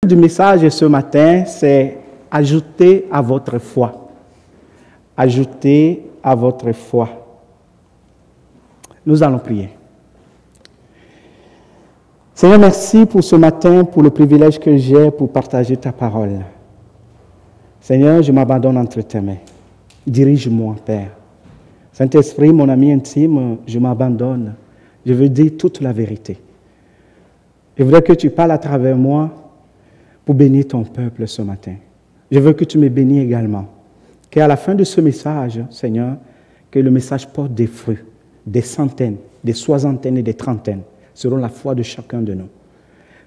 du message ce matin, c'est « Ajoutez à votre foi ». Ajoutez à votre foi. Nous allons prier. Seigneur, merci pour ce matin, pour le privilège que j'ai pour partager ta parole. Seigneur, je m'abandonne entre tes mains. Dirige-moi, Père. Saint-Esprit, mon ami intime, je m'abandonne. Je veux dire toute la vérité. Je voudrais que tu parles à travers moi pour bénir ton peuple ce matin. Je veux que tu me bénis également. Qu'à la fin de ce message, Seigneur, que le message porte des fruits, des centaines, des soixantaines et des trentaines, selon la foi de chacun de nous.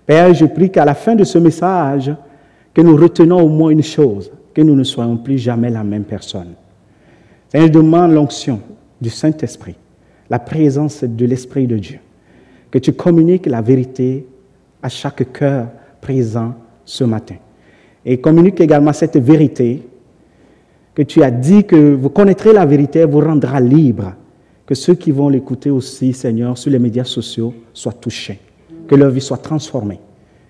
Père, je prie qu'à la fin de ce message, que nous retenons au moins une chose, que nous ne soyons plus jamais la même personne. Seigneur, je demande l'onction du Saint-Esprit, la présence de l'Esprit de Dieu, que tu communiques la vérité à chaque cœur présent ce matin. Et communique également cette vérité que tu as dit que vous connaîtrez la vérité, elle vous rendra libre. Que ceux qui vont l'écouter aussi, Seigneur, sur les médias sociaux, soient touchés. Que leur vie soit transformée.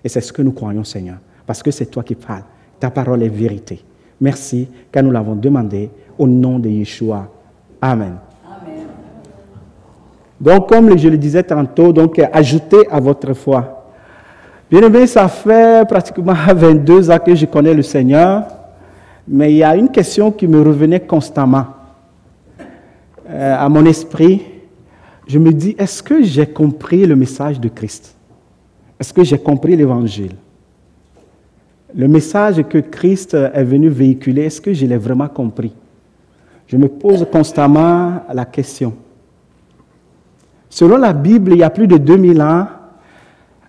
Et c'est ce que nous croyons, Seigneur. Parce que c'est toi qui parles. Ta parole est vérité. Merci, car nous l'avons demandé au nom de Yeshua. Amen. Amen. Donc, comme je le disais tantôt, ajoutez à votre foi. Bien aimé, ça fait pratiquement 22 ans que je connais le Seigneur, mais il y a une question qui me revenait constamment à mon esprit. Je me dis, est-ce que j'ai compris le message de Christ? Est-ce que j'ai compris l'Évangile? Le message que Christ est venu véhiculer, est-ce que je l'ai vraiment compris? Je me pose constamment la question. Selon la Bible, il y a plus de 2000 ans,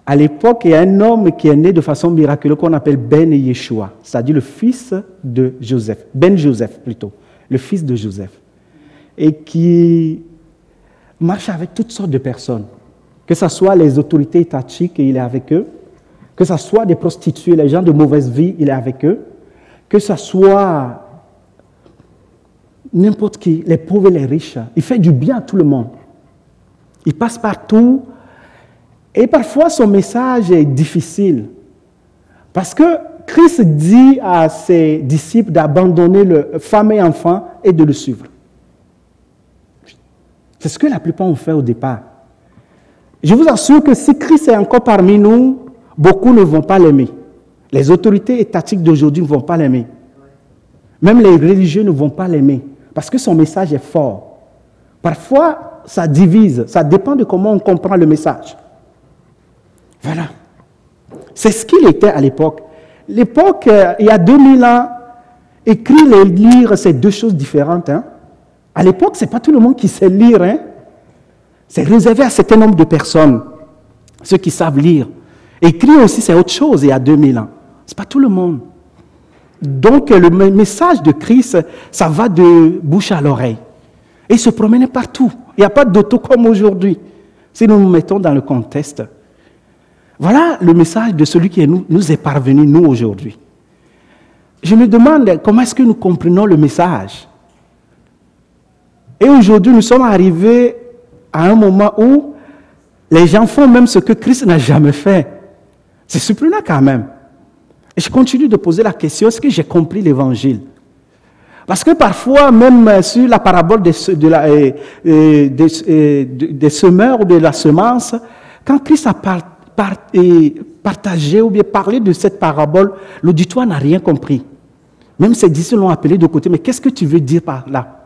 à l'époque, il y a un homme qui est né de façon miraculeuse qu'on appelle Ben Yeshua, c'est-à-dire le fils de Joseph, Ben Joseph plutôt, le fils de Joseph, et qui marche avec toutes sortes de personnes, que ce soit les autorités étatiques, il est avec eux, que ce soit des prostituées, les gens de mauvaise vie, il est avec eux, que ce soit n'importe qui, les pauvres et les riches, il fait du bien à tout le monde. Il passe partout. Et parfois, son message est difficile. Parce que Christ dit à ses disciples d'abandonner femmes et enfants et de le suivre. C'est ce que la plupart ont fait au départ. Je vous assure que si Christ est encore parmi nous, beaucoup ne vont pas l'aimer. Les autorités étatiques d'aujourd'hui ne vont pas l'aimer. Même les religieux ne vont pas l'aimer. Parce que son message est fort. Parfois, ça divise. Ça dépend de comment on comprend le message. Voilà. C'est ce qu'il était à l'époque. L'époque, il y a 2000 ans, écrire et lire, c'est deux choses différentes. Hein? À l'époque, ce n'est pas tout le monde qui sait lire. Hein? C'est réservé à un certain nombre de personnes, ceux qui savent lire. Écrire aussi, c'est autre chose il y a 2000 ans. Ce n'est pas tout le monde. Donc, le message de Christ, ça va de bouche à l'oreille. Et il se promenait partout. Il n'y a pas d'auto comme aujourd'hui. Si nous nous mettons dans le contexte, voilà le message de celui qui nous est parvenu, nous, aujourd'hui. Je me demande comment est-ce que nous comprenons le message. Et aujourd'hui, nous sommes arrivés à un moment où les gens font même ce que Christ n'a jamais fait. C'est surprenant quand même. Et je continue de poser la question, est-ce que j'ai compris l'Évangile? Parce que parfois, même sur la parabole des semeurs ou de la semence, quand Christ a partagé ou bien parlé de cette parabole, l'auditoire n'a rien compris. Même ses disciples l'ont appelé de côté, mais qu'est-ce que tu veux dire par là?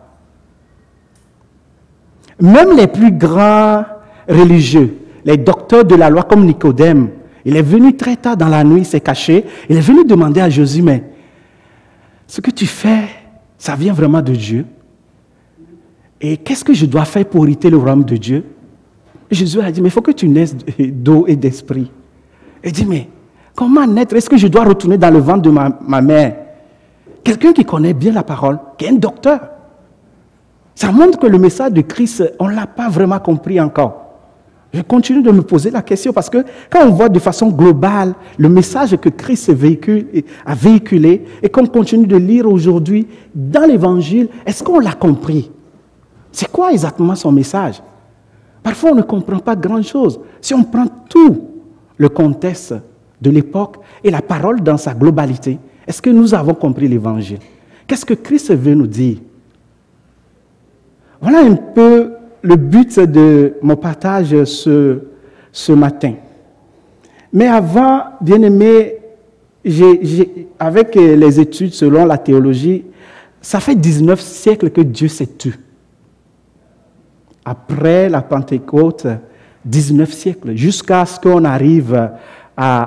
Même les plus grands religieux, les docteurs de la loi comme Nicodème, il est venu très tard dans la nuit, il s'est caché, il est venu demander à Jésus, mais ce que tu fais, ça vient vraiment de Dieu? Et qu'est-ce que je dois faire pour hériter le royaume de Dieu? Et Jésus a dit, mais il faut que tu naisses d'eau et d'esprit. Il dit, mais comment naître? Est-ce que je dois retourner dans le ventre de ma mère? Quelqu'un qui connaît bien la parole, qui est un docteur. Ça montre que le message de Christ, on ne l'a pas vraiment compris encore. Je continue de me poser la question parce que quand on voit de façon globale le message que Christ a véhiculé et qu'on continue de lire aujourd'hui dans l'Évangile, est-ce qu'on l'a compris? C'est quoi exactement son message? Parfois, on ne comprend pas grand-chose. Si on prend tout le contexte de l'époque et la parole dans sa globalité. Est-ce que nous avons compris l'Évangile? Qu'est-ce que Christ veut nous dire? Voilà un peu le but de mon partage ce matin. Mais avant, bien-aimé, avec les études selon la théologie, ça fait 19 siècles que Dieu s'est tu. Après la Pentecôte, 19 siècles, jusqu'à ce qu'on arrive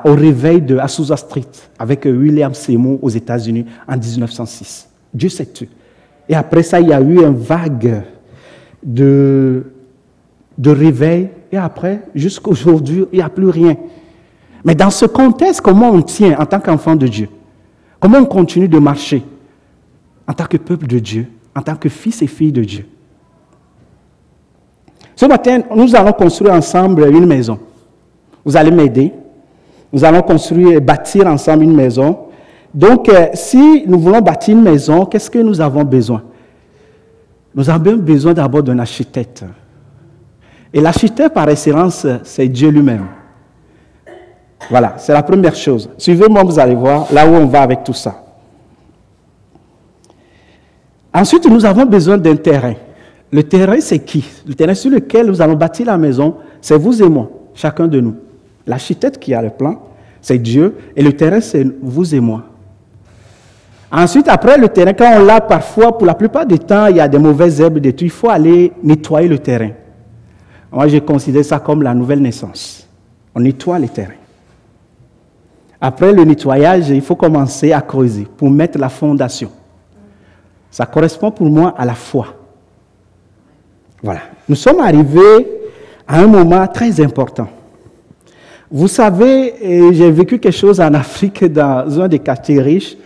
au réveil de Azusa Street avec William Seymour aux États-Unis en 1906. Dieu s'est tu. Et après ça, il y a eu une vague de réveil. Et après, jusqu'à aujourd'hui, il n'y a plus rien. Mais dans ce contexte, comment on tient en tant qu'enfant de Dieu? Comment on continue de marcher en tant que peuple de Dieu, en tant que fils et filles de Dieu? Ce matin, nous allons construire ensemble une maison. Vous allez m'aider. Nous allons construire et bâtir ensemble une maison. Donc, si nous voulons bâtir une maison, qu'est-ce que nous avons besoin? Nous avons besoin d'abord d'un architecte. Et l'architecte, par excellence, c'est Dieu lui-même. Voilà, c'est la première chose. Suivez-moi, vous allez voir là où on va avec tout ça. Ensuite, nous avons besoin d'un terrain. Le terrain, c'est qui? Le terrain sur lequel nous allons bâtir la maison, c'est vous et moi, chacun de nous. L'architecte qui a le plan, c'est Dieu, et le terrain, c'est vous et moi. Ensuite, après le terrain, quand on l'a parfois, pour la plupart du temps, il y a des mauvaises herbes, des trucs, il faut aller nettoyer le terrain. Moi, je considère ça comme la nouvelle naissance. On nettoie le terrain. Après le nettoyage, il faut commencer à creuser pour mettre la fondation. Ça correspond pour moi à la foi. Voilà. Nous sommes arrivés à un moment très important. Vous savez, j'ai vécu quelque chose en Afrique dans un des quartiers riches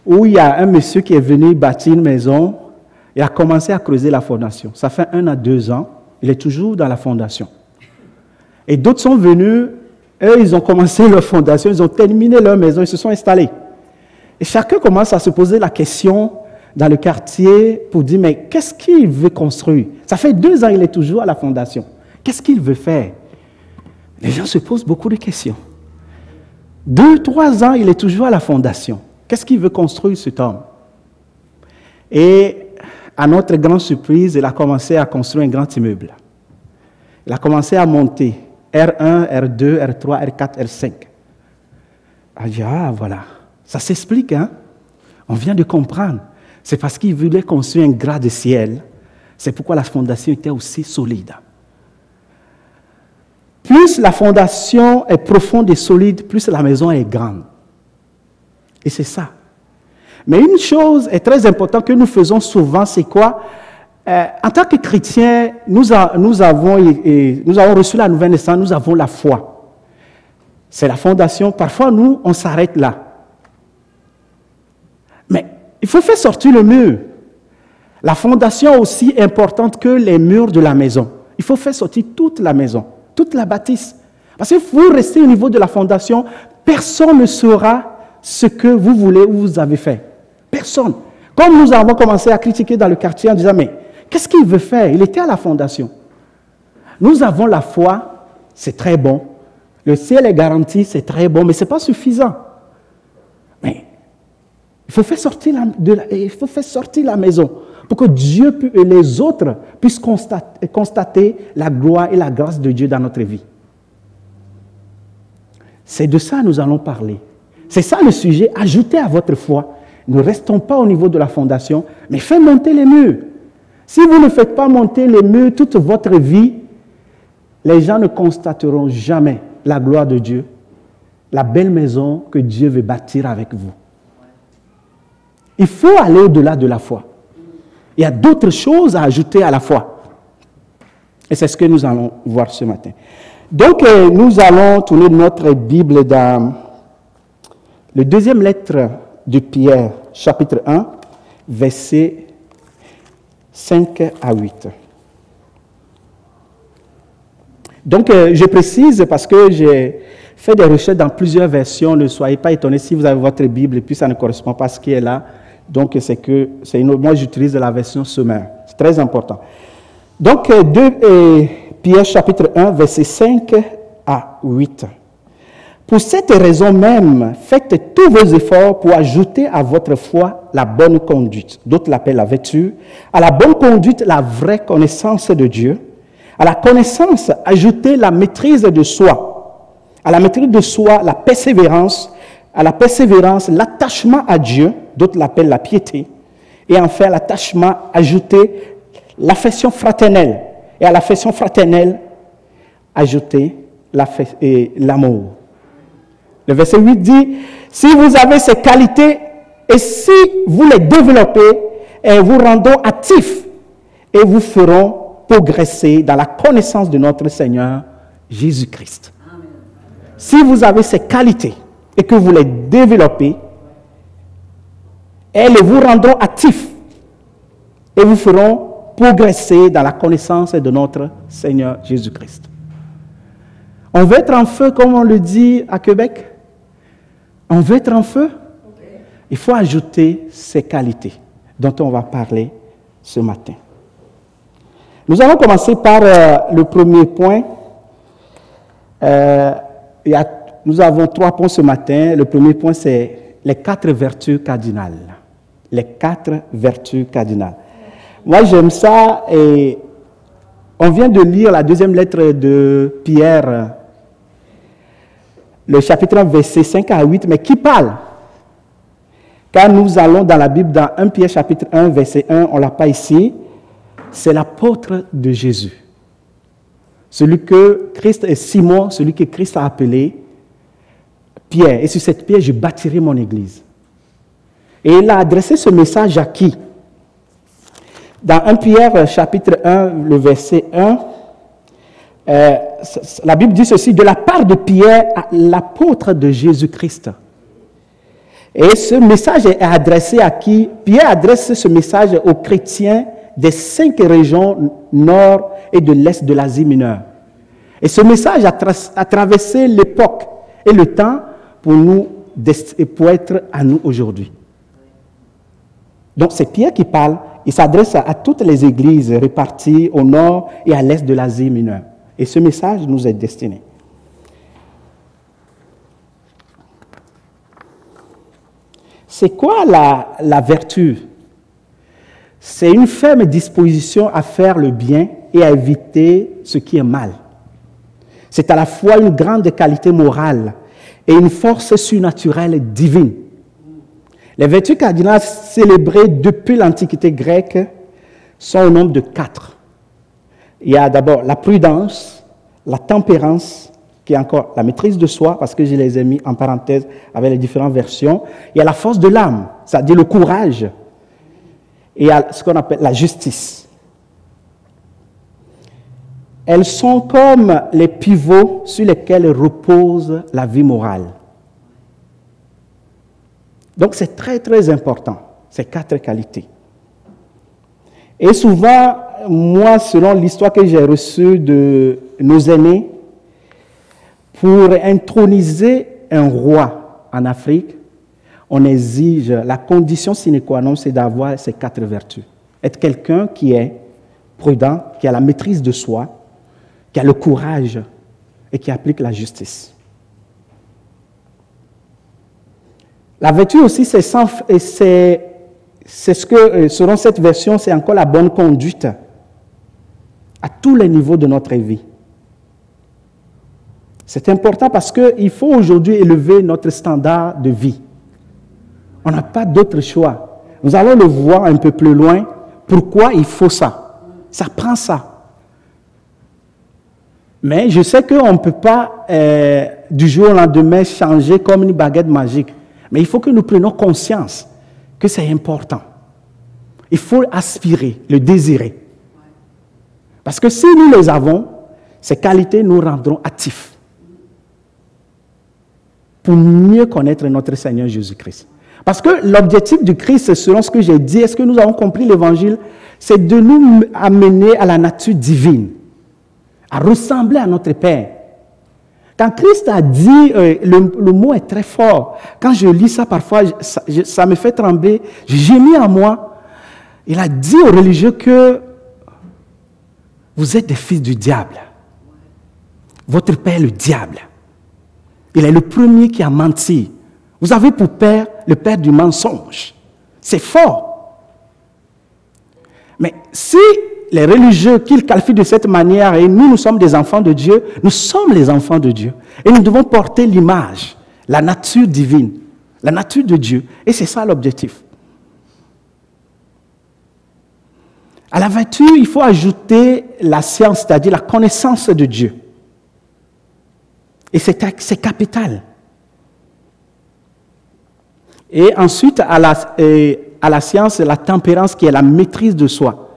où il y a un monsieur qui est venu bâtir une maison et a commencé à creuser la fondation. Ça fait 1 à 2 ans, il est toujours dans la fondation. Et d'autres sont venus, eux, ils ont commencé leur fondation, ils ont terminé leur maison, ils se sont installés. Et chacun commence à se poser la question dans le quartier pour dire, mais qu'est-ce qu'il veut construire? Ça fait 2 ans, il est toujours à la fondation. Qu'est-ce qu'il veut faire? Les gens se posent beaucoup de questions. 2, 3 ans, il est toujours à la fondation. Qu'est-ce qu'il veut construire, cet homme? Et à notre grande surprise, il a commencé à construire un grand immeuble. Il a commencé à monter R1, R2, R3, R4, R5. Ah, voilà. Ça s'explique, hein? On vient de comprendre. C'est parce qu'il voulait construire un gratte-ciel. C'est pourquoi la fondation était aussi solide. Plus la fondation est profonde et solide, plus la maison est grande. Et c'est ça. Mais une chose est très importante que nous faisons souvent, c'est quoi? En tant que chrétiens, nous avons reçu la nouvelle naissance, nous avons la foi. C'est la fondation. Parfois, nous, on s'arrête là. Mais il faut faire sortir le mur. La fondation est aussi importante que les murs de la maison. Il faut faire sortir toute la maison, toute la bâtisse. Parce que vous restez au niveau de la fondation, personne ne saura ce que vous voulez ou vous avez fait. Personne. Comme nous avons commencé à critiquer dans le quartier en disant, mais qu'est-ce qu'il veut faire? Il était à la fondation. Nous avons la foi, c'est très bon. Le ciel est garanti, c'est très bon, mais ce n'est pas suffisant. Mais il faut faire sortir la maison pour que Dieu et les autres puissent constater la gloire et la grâce de Dieu dans notre vie. C'est de ça que nous allons parler. C'est ça le sujet. Ajoutez à votre foi. Ne restons pas au niveau de la fondation, mais faites monter les murs. Si vous ne faites pas monter les murs toute votre vie, les gens ne constateront jamais la gloire de Dieu, la belle maison que Dieu veut bâtir avec vous. Il faut aller au-delà de la foi. Il y a d'autres choses à ajouter à la foi. Et c'est ce que nous allons voir ce matin. Donc, nous allons tourner notre Bible dans la deuxième lettre de Pierre, chapitre 1, versets 5 à 8. Donc, je précise parce que j'ai fait des recherches dans plusieurs versions. Ne soyez pas étonnés si vous avez votre Bible et puis ça ne correspond pas à ce qui est là. Donc, moi, j'utilise la version sommaire. C'est très important. Donc, Pierre chapitre 1, versets 5 à 8. Pour cette raison même, faites tous vos efforts pour ajouter à votre foi la bonne conduite. D'autres l'appellent la vertu. À la bonne conduite, la vraie connaissance de Dieu. À la connaissance, ajoutez la maîtrise de soi. À la maîtrise de soi, la persévérance. À la persévérance, l'attachement à Dieu. D'autres l'appellent la piété. Et enfin, l'attachement, ajoutez l'affection fraternelle. Et à l'affection fraternelle, ajoutez l'amour. Le verset 8 dit, si vous avez ces qualités et si vous les développez, elles vous rendront actifs et vous feront progresser dans la connaissance de notre Seigneur Jésus-Christ. Si vous avez ces qualités et que vous les développez, elles vous rendront actifs et vous feront progresser dans la connaissance de notre Seigneur Jésus-Christ. On veut être en feu, comme on le dit à Québec. On veut être en feu. Il faut ajouter ces qualités dont on va parler ce matin. Nous allons commencer par le premier point. Nous avons 3 points ce matin. Le premier point, c'est les 4 vertus cardinales. Les 4 vertus cardinales. Moi, j'aime ça. Et on vient de lire la deuxième lettre de Pierre, le chapitre 1, versets 5 à 8, mais qui parle? Car nous allons dans la Bible, dans 1 Pierre chapitre 1, verset 1, on ne l'a pas ici, c'est l'apôtre de Jésus. Celui que Christ est Simon, celui que Christ a appelé Pierre. Et sur cette pierre, je bâtirai mon église. Et il a adressé ce message à qui? Dans 1 Pierre chapitre 1, le verset 1, la Bible dit ceci, de la part de Pierre, l'apôtre de Jésus-Christ. Et ce message est adressé à qui? Pierre adresse ce message aux chrétiens des 5 régions nord et de l'est de l'Asie mineure. Et ce message a traversé l'époque et le temps pour être à nous aujourd'hui. Donc c'est Pierre qui parle, il s'adresse à toutes les églises réparties au nord et à l'est de l'Asie mineure. Et ce message nous est destiné. C'est quoi la vertu? C'est une ferme disposition à faire le bien et à éviter ce qui est mal. C'est à la fois une grande qualité morale et une force surnaturelle divine. Les vertus cardinales célébrées depuis l'Antiquité grecque sont au nombre de 4. Il y a d'abord la prudence, la tempérance, qui est encore la maîtrise de soi, parce que je les ai mis en parenthèse avec les différentes versions. Il y a la force de l'âme, c'est-à-dire le courage. Et il y a ce qu'on appelle la justice. Elles sont comme les pivots sur lesquels repose la vie morale. Donc c'est très très important, ces 4 qualités. Et souvent, moi, selon l'histoire que j'ai reçue de nos aînés, pour introniser un roi en Afrique, on exige, la condition sine qua non, c'est d'avoir ces 4 vertus. Être quelqu'un qui est prudent, qui a la maîtrise de soi, qui a le courage et qui applique la justice. La vertu aussi, c'est ce que, selon cette version, c'est encore la bonne conduite à tous les niveaux de notre vie. C'est important parce qu'il faut aujourd'hui élever notre standard de vie. On n'a pas d'autre choix. Nous allons le voir un peu plus loin. Pourquoi il faut ça? Ça prend ça. Mais je sais qu'on ne peut pas du jour au lendemain changer comme une baguette magique. Mais il faut que nous prenions conscience que c'est important. Il faut aspirer, le désirer. Parce que si nous les avons, ces qualités nous rendront actifs pour mieux connaître notre Seigneur Jésus-Christ. Parce que l'objectif du Christ, selon ce que j'ai dit, est-ce que nous avons compris l'Évangile, c'est de nous amener à la nature divine, à ressembler à notre Père. Quand Christ a dit, le mot est très fort. Quand je lis ça parfois, ça me fait trembler. J'ai mis en moi. Il a dit aux religieux que vous êtes des fils du diable. Votre père est le diable. Il est le premier qui a menti. Vous avez pour père le père du mensonge. C'est fort. Mais si les religieux qu'ils qualifient de cette manière, et nous sommes des enfants de Dieu, nous sommes les enfants de Dieu. Et nous devons porter l'image, la nature divine, la nature de Dieu. Et c'est ça l'objectif. À la vertu, il faut ajouter la science, c'est-à-dire la connaissance de Dieu. Et c'est capital. Et ensuite, à la science, la tempérance qui est la maîtrise de soi.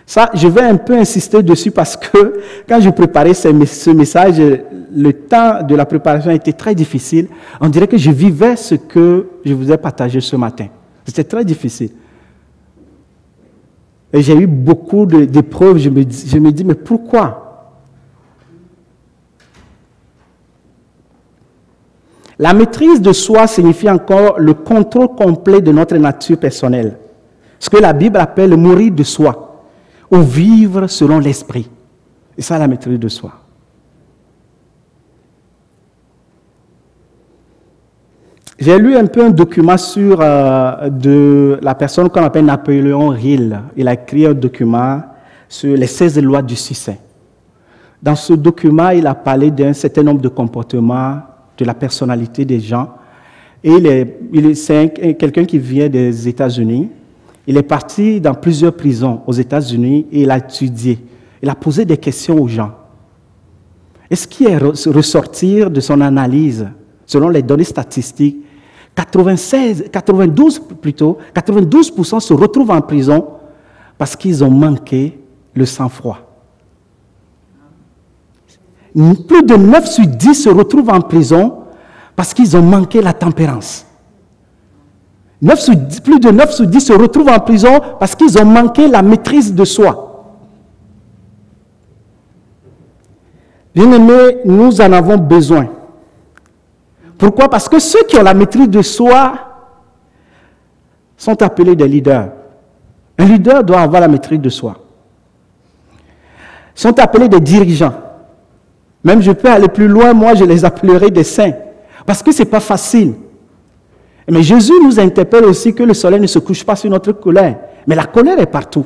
Ça, je vais un peu insister dessus parce que quand je préparais ce message, le temps de la préparation était très difficile. On dirait que je vivais ce que je vous ai partagé ce matin. C'était très difficile. Et j'ai eu beaucoup d'épreuves. Je me dis, mais pourquoi? La maîtrise de soi signifie encore le contrôle complet de notre nature personnelle. Ce que la Bible appelle mourir de soi, ou vivre selon l'esprit. C'est ça la maîtrise de soi. J'ai lu un peu un document sur de la personne qu'on appelle Napoléon Hill. Il a écrit un document sur les 16 lois du succès. Dans ce document, il a parlé d'un certain nombre de comportements, de la personnalité des gens. Et c'est quelqu'un qui vient des États-Unis. Il est parti dans plusieurs prisons aux États-Unis et il a étudié. Il a posé des questions aux gens. Et ce qui est ressortir de son analyse, selon les données statistiques, 92% se retrouvent en prison parce qu'ils ont manqué le sang-froid. Plus de 9 sur 10 se retrouvent en prison parce qu'ils ont manqué la tempérance. Plus de 9 sur 10 se retrouvent en prison parce qu'ils ont manqué la maîtrise de soi. Bien-aimés, nous en avons besoin. Pourquoi? Parce que ceux qui ont la maîtrise de soi sont appelés des leaders. Un leader doit avoir la maîtrise de soi. Ils sont appelés des dirigeants. Même je peux aller plus loin, moi je les appellerai des saints. Parce que ce n'est pas facile. Mais Jésus nous interpelle aussi que le soleil ne se couche pas sur notre colère. Mais la colère est partout.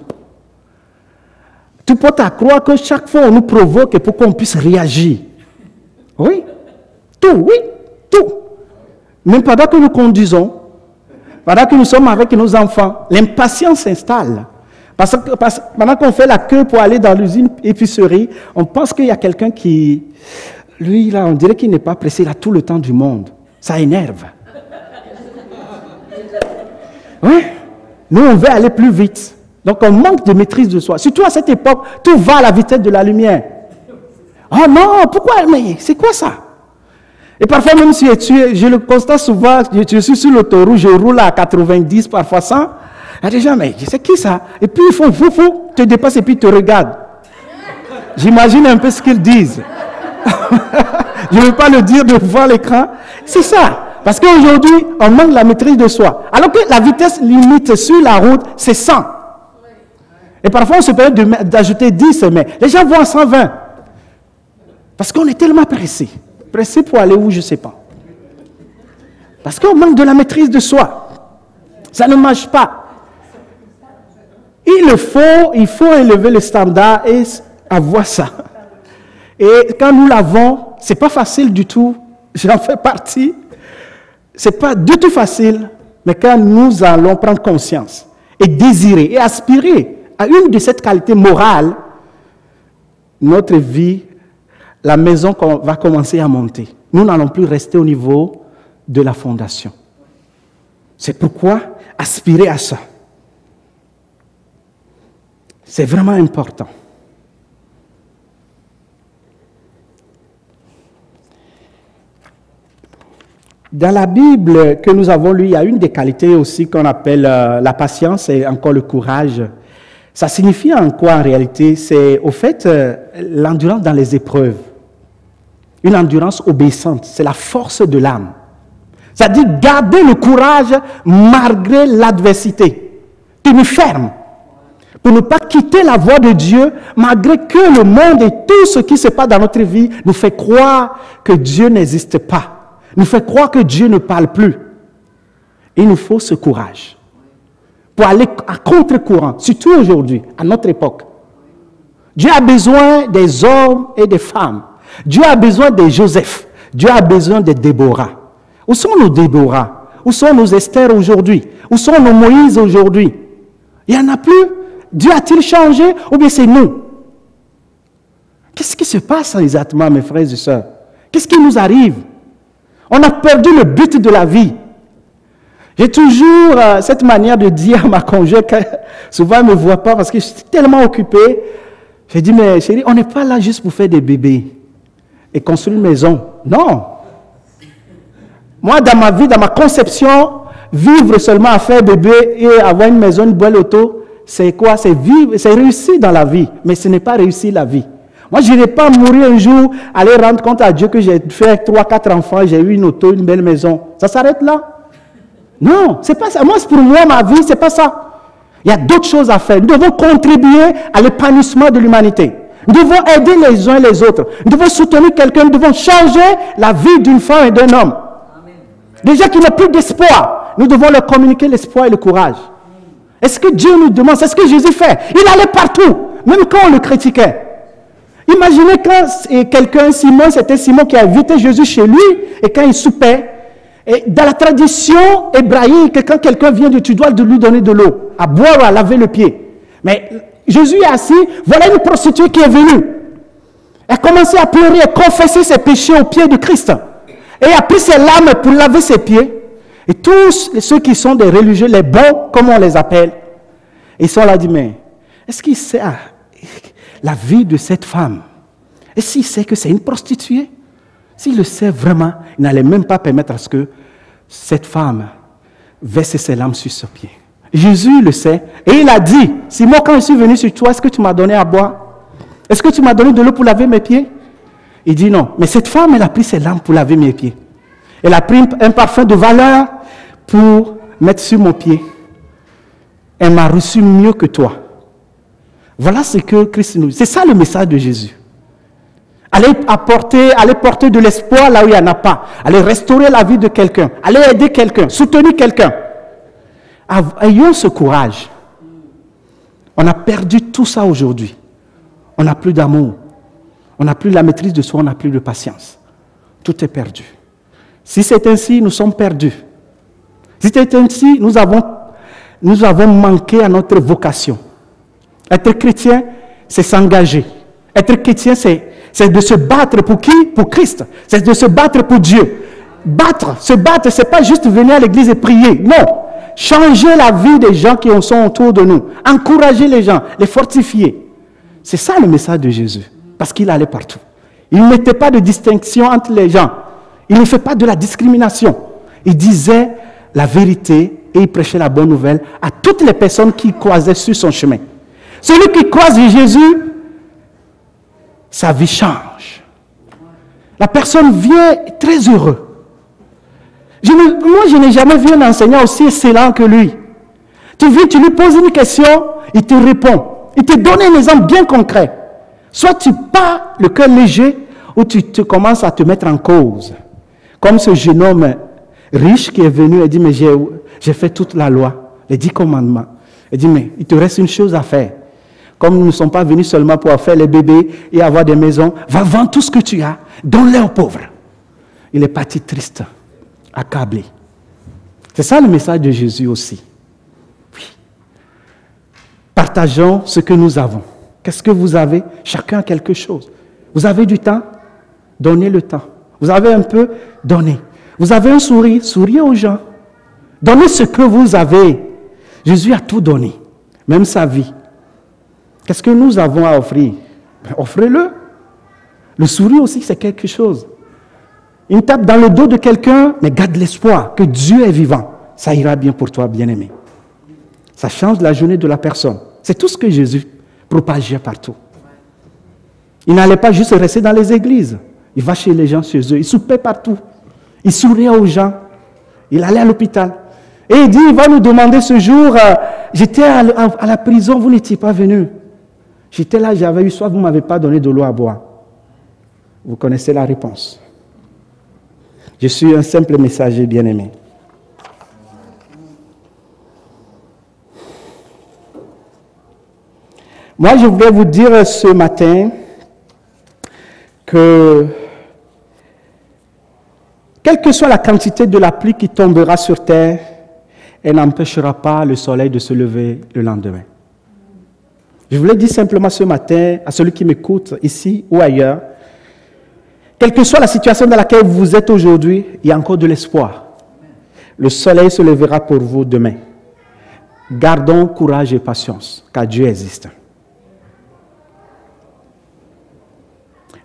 Tu peux à croire que chaque fois on nous provoque pour qu'on puisse réagir. Oui. Tout. Même pendant que nous conduisons, pendant que nous sommes avec nos enfants, l'impatience s'installe. Parce que pendant qu'on fait la queue pour aller dans l'usine épicerie, on pense qu'il y a quelqu'un qui, lui, là, on dirait qu'il n'est pas pressé, il a tout le temps du monde. Ça énerve. Oui. Nous, on veut aller plus vite. Donc, on manque de maîtrise de soi. Surtout à cette époque, tout va à la vitesse de la lumière. Oh non, pourquoi? Mais c'est quoi ça? Et parfois, même si je le constate souvent, je suis sur l'autoroute, je roule à 90, parfois 100. Il y a des gens, mais c'est qui ça? Et puis, il faut te dépasse et puis te regarde. J'imagine un peu ce qu'ils disent. Je ne veux pas le dire devant l'écran. C'est ça. Parce qu'aujourd'hui, on manque la maîtrise de soi. Alors que la vitesse limite sur la route, c'est 100. Et parfois, on se permet d'ajouter 10, mais les gens vont à 120. Parce qu'on est tellement pressé. Pressé pour aller où, je ne sais pas. Parce qu'on manque de la maîtrise de soi. Ça ne marche pas. Il faut élever le standard et avoir ça. Et quand nous l'avons, ce n'est pas facile du tout. J'en fais partie. Ce n'est pas du tout facile. Mais quand nous allons prendre conscience et désirer et aspirer à une de ces qualités morales, notre vie, la maison va commencer à monter. Nous n'allons plus rester au niveau de la fondation. C'est pourquoi aspirer à ça. C'est vraiment important. Dans la Bible que nous avons lue, il y a une des qualités aussi qu'on appelle la patience et encore le courage. Ça signifie en quoi en réalité? C'est au fait l'endurance dans les épreuves. Une endurance obéissante, c'est la force de l'âme. C'est-à-dire garder le courage malgré l'adversité. Tenir ferme. Pour ne pas quitter la voie de Dieu, malgré que le monde et tout ce qui se passe dans notre vie nous fait croire que Dieu n'existe pas. nous fait croire que Dieu ne parle plus. Il nous faut ce courage pour aller à contre-courant, surtout aujourd'hui, à notre époque. Dieu a besoin des hommes et des femmes. Dieu a besoin des Joseph. Dieu a besoin des Déborah. Où sont nos Déborah? Où sont nos Esther aujourd'hui? Où sont nos Moïse aujourd'hui? Il n'y en a plus. Dieu a-t-il changé ou bien c'est nous? Qu'est-ce qui se passe exactement, mes frères et sœurs? Qu'est-ce qui nous arrive? On a perdu le but de la vie. J'ai toujours cette manière de dire à ma conjointe, souvent elle ne me voit pas parce que je suis tellement occupé. J'ai dit, mais chérie, on n'est pas là juste pour faire des bébés et construire une maison. Non. Moi, dans ma vie, dans ma conception, vivre seulement à faire bébé et avoir une maison, une belle auto, c'est quoi? C'est vivre, c'est réussir dans la vie, mais ce n'est pas réussir la vie. Moi, je n'irai pas mourir un jour, aller rendre compte à Dieu que j'ai fait 3, 4 enfants, j'ai eu une auto, une belle maison. Ça s'arrête là? Non, c'est pas ça. Moi, pour moi, ma vie, c'est pas ça. Il y a d'autres choses à faire. Nous devons contribuer à l'épanouissement de l'humanité. Nous devons aider les uns et les autres. Nous devons soutenir quelqu'un. Nous devons changer la vie d'une femme et d'un homme. Les gens qui n'ont plus d'espoir, nous devons leur communiquer l'espoir et le courage. Est-ce que Dieu nous demande? C'est ce que Jésus fait. Il allait partout, même quand on le critiquait. Imaginez quand quelqu'un, Simon, c'était Simon qui a invité Jésus chez lui, et quand il soupait, et dans la tradition hébraïque, quand quelqu'un vient de tu dois lui donner de l'eau, à boire ou à laver le pied. Mais Jésus est assis, voilà une prostituée qui est venue. Elle a commencé à pleurer et confesser ses péchés aux pieds de Christ. Et a pris ses larmes pour laver ses pieds. Et tous ceux qui sont des religieux, les bons, comme on les appelle, ils sont là, dit, mais est-ce qu'il sait la vie de cette femme? Est-ce qu'il sait que c'est une prostituée? S'il le sait vraiment, il n'allait même pas permettre à ce que cette femme verse ses larmes sur ses pieds. Jésus le sait. Et il a dit, Simon, quand je suis venu sur toi, est-ce que tu m'as donné à boire? Est-ce que tu m'as donné de l'eau pour laver mes pieds? Il dit non. Mais cette femme, elle a pris ses larmes pour laver mes pieds. Elle a pris un parfum de valeur pour mettre sur mon pied. Elle m'a reçu mieux que toi. Voilà ce que Christ nous dit. C'est ça le message de Jésus. Allez porter de l'espoir là où il n'y en a pas. Allez restaurer la vie de quelqu'un. Allez aider quelqu'un, soutenir quelqu'un. Ayons ce courage. On a perdu tout ça aujourd'hui. On n'a plus d'amour. On n'a plus la maîtrise de soi, on n'a plus de patience. Tout est perdu. Si c'est ainsi, nous sommes perdus. Si c'est ainsi, nous avons manqué à notre vocation. Être chrétien, c'est s'engager. Être chrétien, c'est de se battre pour qui? Pour Christ. C'est de se battre pour Dieu. Se battre, ce n'est pas juste venir à l'église et prier. Non. Changer la vie des gens qui sont autour de nous. Encourager les gens, les fortifier. C'est ça le message de Jésus. Parce qu'il allait partout. Il ne mettait pas de distinction entre les gens. Il ne fait pas de la discrimination. Il disait la vérité et il prêchait la bonne nouvelle à toutes les personnes qui croisaient sur son chemin. Celui qui croise Jésus, sa vie change. La personne vient très heureux. Moi, je n'ai jamais vu un enseignant aussi excellent que lui. Tu viens, tu lui poses une question, il te répond. Il te donne un exemple bien concret. Soit tu pars le cœur léger, ou tu commences à te mettre en cause. Comme ce jeune homme riche qui est venu et dit, mais j'ai fait toute la loi, les 10 commandements. Il dit, mais il te reste une chose à faire. Comme nous ne sommes pas venus seulement pour faire les bébés et avoir des maisons, va vendre tout ce que tu as, donne-les aux pauvres. Il est parti triste, accablé. C'est ça le message de Jésus aussi. Oui. Partageons ce que nous avons. Qu'est-ce que vous avez? Chacun a quelque chose. Vous avez du temps? Donnez le temps. Vous avez un peu? Donnez. Vous avez un sourire? Souriez aux gens. Donnez ce que vous avez. Jésus a tout donné, même sa vie. Qu'est-ce que nous avons à offrir? Offrez-le. Le sourire aussi, c'est quelque chose. Une tape dans le dos de quelqu'un, mais garde l'espoir que Dieu est vivant. Ça ira bien pour toi, bien-aimé. Ça change la journée de la personne. C'est tout ce que Jésus propageait partout. Il n'allait pas juste rester dans les églises. Il va chez les gens, chez eux. Il soupait partout. Il souriait aux gens. Il allait à l'hôpital. Et il dit, il va nous demander ce jour, j'étais à la prison, vous n'étiez pas venu. J'étais là, j'avais eu soif, vous ne m'avez pas donné de l'eau à boire. Vous connaissez la réponse. Je suis un simple messager bien-aimé. Moi, je voulais vous dire ce matin que quelle que soit la quantité de la pluie qui tombera sur terre, elle n'empêchera pas le soleil de se lever le lendemain. Je voulais dire simplement ce matin à celui qui m'écoute ici ou ailleurs, quelle que soit la situation dans laquelle vous êtes aujourd'hui, il y a encore de l'espoir. Le soleil se lèvera pour vous demain. Gardons courage et patience, car Dieu existe.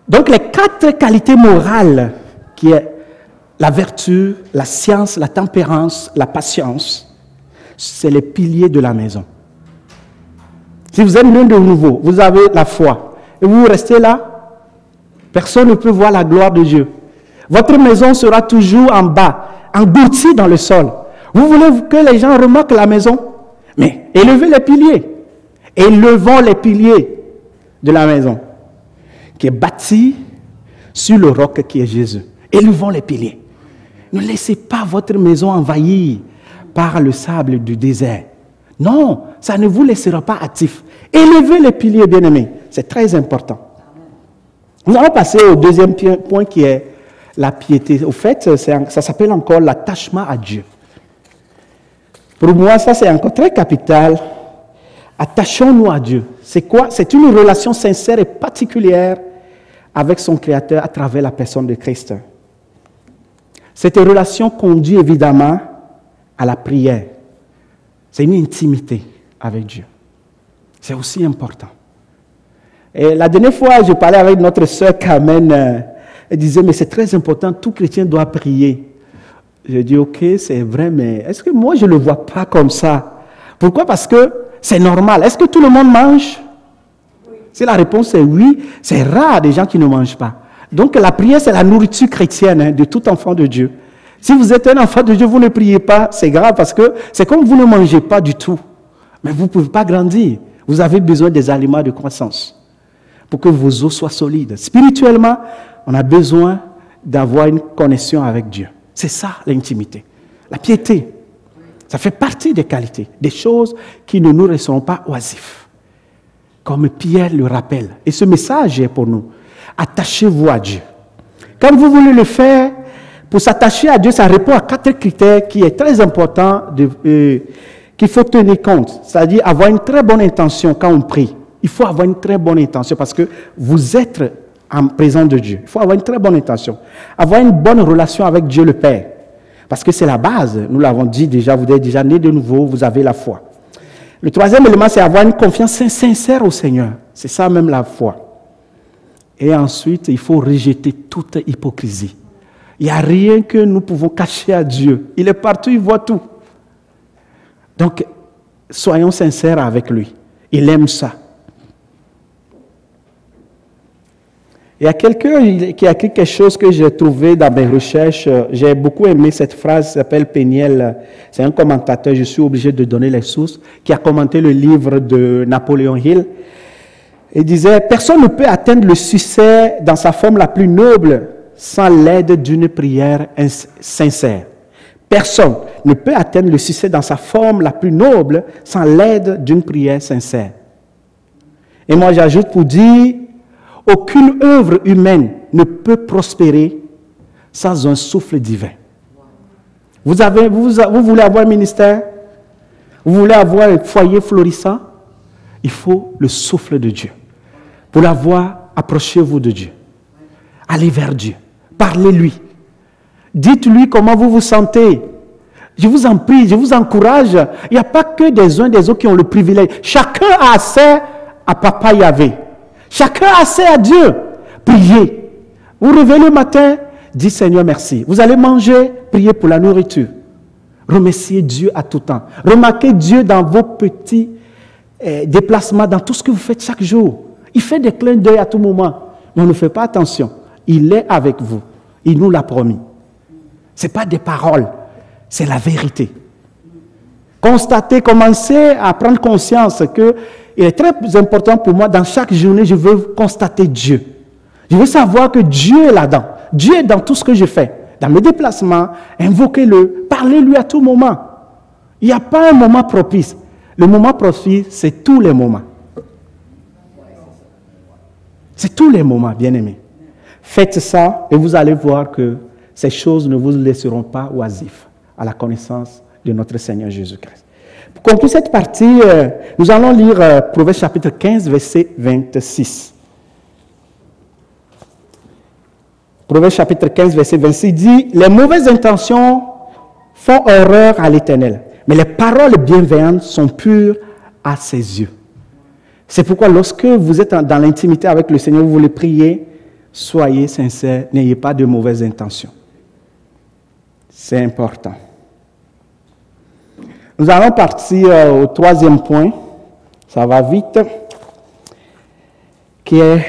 Donc les 4 qualités morales qui est la vertu, la science, la tempérance, la patience, c'est les piliers de la maison. Si vous êtes l'un de nouveau, vous avez la foi, et vous restez là, personne ne peut voir la gloire de Dieu. Votre maison sera toujours en bas, engloutie dans le sol. Vous voulez que les gens remarquent la maison? Mais élevez les piliers. Élevons les piliers de la maison, qui est bâtie sur le roc qui est Jésus. Élevons les piliers. Ne laissez pas votre maison envahie par le sable du désert. Non, ça ne vous laissera pas actif. Élevez les piliers, bien-aimés. C'est très important. Nous allons passer au deuxième point qui est la piété. Au fait, ça s'appelle encore l'attachement à Dieu. Pour moi, ça c'est encore très capital. Attachons-nous à Dieu. C'est quoi? C'est une relation sincère et particulière avec son Créateur à travers la personne de Christ. Cette relation conduit évidemment à la prière. C'est une intimité avec Dieu. C'est aussi important. Et la dernière fois, je parlais avec notre sœur Carmen. Elle disait, mais c'est très important, tout chrétien doit prier. Je dis, ok, c'est vrai, mais est-ce que moi, je ne le vois pas comme ça? Pourquoi? Parce que c'est normal. Est-ce que tout le monde mange? Si la réponse est oui, c'est rare des gens qui ne mangent pas. Donc la prière, c'est la nourriture chrétienne de tout enfant de Dieu. Si vous êtes un enfant de Dieu, vous ne priez pas, c'est grave parce que c'est comme vous ne mangez pas du tout. Mais vous ne pouvez pas grandir. Vous avez besoin des aliments de croissance pour que vos os soient solides. Spirituellement, on a besoin d'avoir une connexion avec Dieu. C'est ça l'intimité. La piété, ça fait partie des qualités, des choses qui ne nous resteront pas oisifs. Comme Pierre le rappelle. Et ce message est pour nous. Attachez-vous à Dieu. Quand vous voulez le faire, pour s'attacher à Dieu, ça répond à 4 critères qui est très important, qu'il faut tenir compte. C'est-à-dire avoir une très bonne intention quand on prie. Il faut avoir une très bonne intention parce que vous êtes en présence de Dieu. Il faut avoir une très bonne intention. Avoir une bonne relation avec Dieu le Père. Parce que c'est la base. Nous l'avons dit déjà, vous êtes déjà né de nouveau, vous avez la foi. Le troisième élément, c'est avoir une confiance sincère au Seigneur. C'est ça même la foi. Et ensuite, il faut rejeter toute hypocrisie. Il n'y a rien que nous pouvons cacher à Dieu. Il est partout, il voit tout. Donc, soyons sincères avec lui. Il aime ça. Il y a quelqu'un qui a écrit quelque chose que j'ai trouvé dans mes recherches. J'ai beaucoup aimé cette phrase, s'appelle Péniel. C'est un commentateur, je suis obligé de donner les sources, qui a commenté le livre de Napoléon Hill. Il disait, personne ne peut atteindre le succès dans sa forme la plus noble sans l'aide d'une prière sincère. Personne ne peut atteindre le succès dans sa forme la plus noble sans l'aide d'une prière sincère. Et moi j'ajoute pour dire, aucune œuvre humaine ne peut prospérer sans un souffle divin. Vous voulez avoir un ministère? Vous voulez avoir un foyer florissant? Il faut le souffle de Dieu. Pour l'avoir, approchez-vous de Dieu. Allez vers Dieu. Parlez-lui. Dites-lui comment vous vous sentez. Je vous en prie, je vous encourage. Il n'y a pas que des uns des autres qui ont le privilège. Chacun a accès à Papa Yahvé. Chacun a accès à Dieu. Priez. Vous réveillez le matin, dites Seigneur merci. Vous allez manger, priez pour la nourriture. Remerciez Dieu à tout temps. Remarquez Dieu dans vos petits déplacements, dans tout ce que vous faites chaque jour. Il fait des clins d'œil à tout moment. Mais on ne fait pas attention. Il est avec vous. Il nous l'a promis. Ce n'est pas des paroles, c'est la vérité. Constatez, commencez à prendre conscience que il est très important pour moi, dans chaque journée, je veux constater Dieu. Je veux savoir que Dieu est là-dedans. Dieu est dans tout ce que je fais. dans mes déplacements, invoquez-le, parlez-lui à tout moment. Il n'y a pas un moment propice. Le moment propice, c'est tous les moments. C'est tous les moments, bien-aimés. Faites ça et vous allez voir que ces choses ne vous laisseront pas oisifs à la connaissance de notre Seigneur Jésus-Christ. Pour conclure cette partie, nous allons lire Proverbe chapitre 15, verset 26. Proverbe chapitre 15, verset 26 dit « Les mauvaises intentions font horreur à l'Éternel, mais les paroles bienveillantes sont pures à ses yeux. » C'est pourquoi lorsque vous êtes dans l'intimité avec le Seigneur, vous voulez prier, soyez sincères, n'ayez pas de mauvaises intentions. C'est important. Nous allons partir au troisième point, ça va vite, qui est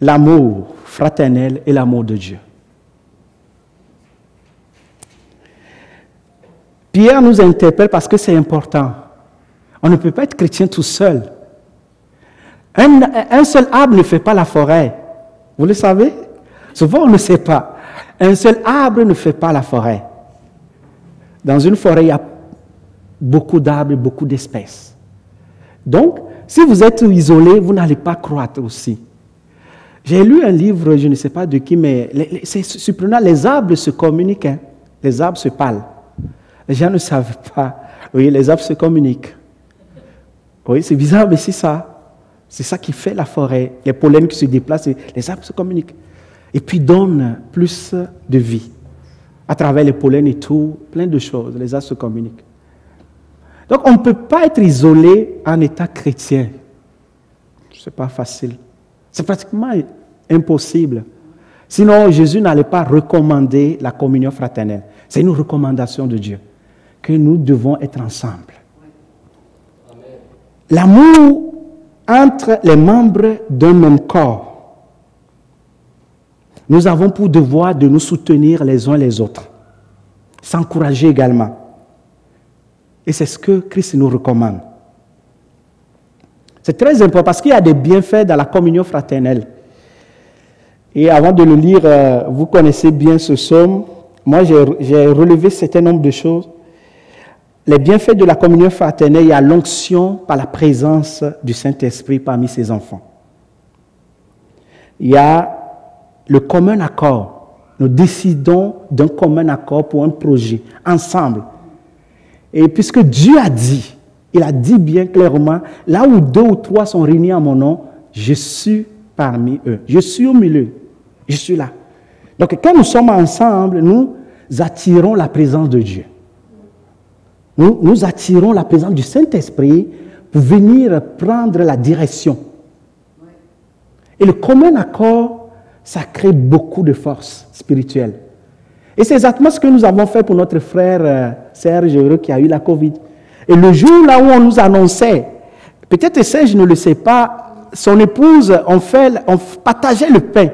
l'amour fraternel et l'amour de Dieu. Pierre nous interpelle parce que c'est important. On ne peut pas être chrétien tout seul. Un seul arbre ne fait pas la forêt. Vous le savez? Souvent, on ne sait pas. Un seul arbre ne fait pas la forêt. Dans une forêt, il y a beaucoup d'arbres et beaucoup d'espèces. Donc, si vous êtes isolé, vous n'allez pas croître aussi. J'ai lu un livre, je ne sais pas de qui, mais c'est surprenant, les arbres se communiquent. Hein. Les arbres se parlent. Les gens ne savent pas. Oui, les arbres se communiquent. Oui, c'est bizarre, mais c'est ça. C'est ça qui fait la forêt. Les pollens qui se déplacent, les arbres se communiquent. Et puis donnent plus de vie. À travers les pollens et tout, plein de choses, les arbres se communiquent. Donc on ne peut pas être isolé en état chrétien. Ce n'est pas facile. C'est pratiquement impossible. Sinon, Jésus n'allait pas recommander la communion fraternelle. C'est une recommandation de Dieu, que nous devons être ensemble. L'amour entre les membres d'un même corps. Nous avons pour devoir de nous soutenir les uns les autres, s'encourager également. Et c'est ce que Christ nous recommande. C'est très important parce qu'il y a des bienfaits dans la communion fraternelle. Et avant de le lire, vous connaissez bien ce psaume. Moi, j'ai relevé un certain nombre de choses. Les bienfaits de la communion fraternelle, il y a l'onction par la présence du Saint-Esprit parmi ses enfants. Il y a le commun accord. Nous décidons d'un commun accord pour un projet, ensemble. Et puisque Dieu a dit, il a dit bien clairement, là où 2 ou 3 sont réunis en mon nom, je suis parmi eux. Je suis au milieu. Je suis là. Donc quand nous sommes ensemble, nous attirons la présence de Dieu. Nous attirons la présence du Saint-Esprit pour venir prendre la direction. Et le commun accord, ça crée beaucoup de force spirituelle. Et c'est exactement ce que nous avons fait pour notre frère Serge Heureux qui a eu la Covid. Et le jour là où on nous annonçait, peut-être Serge ne le sait pas, son épouse, on partageait le pain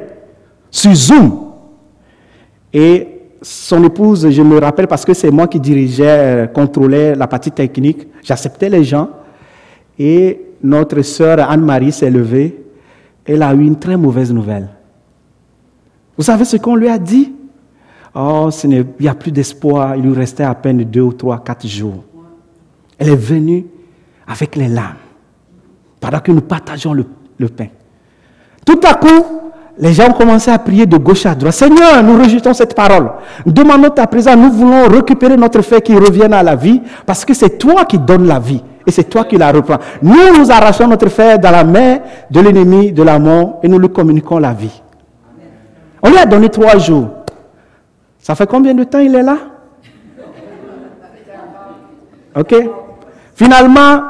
sur Zoom. Et son épouse, je me rappelle parce que c'est moi qui dirigeais, contrôlais la partie technique, j'acceptais les gens. Et notre sœur Anne-Marie s'est levée, elle a eu une très mauvaise nouvelle. Vous savez ce qu'on lui a dit? Oh, il n'y a plus d'espoir, il lui restait à peine 2 ou 3, 4 jours. Elle est venue avec les larmes, pendant que nous partageons le pain. Tout à coup, les gens ont commencé à prier de gauche à droite. Seigneur, nous rejetons cette parole. Nous demandons ta présence, nous voulons récupérer notre frère qui revienne à la vie, parce que c'est toi qui donnes la vie, et c'est toi qui la reprends. Nous arrachons notre frère dans la main de l'ennemi, de la mort, et nous lui communiquons la vie. On lui a donné 3 jours. Ça fait combien de temps il est là? Ok. Finalement,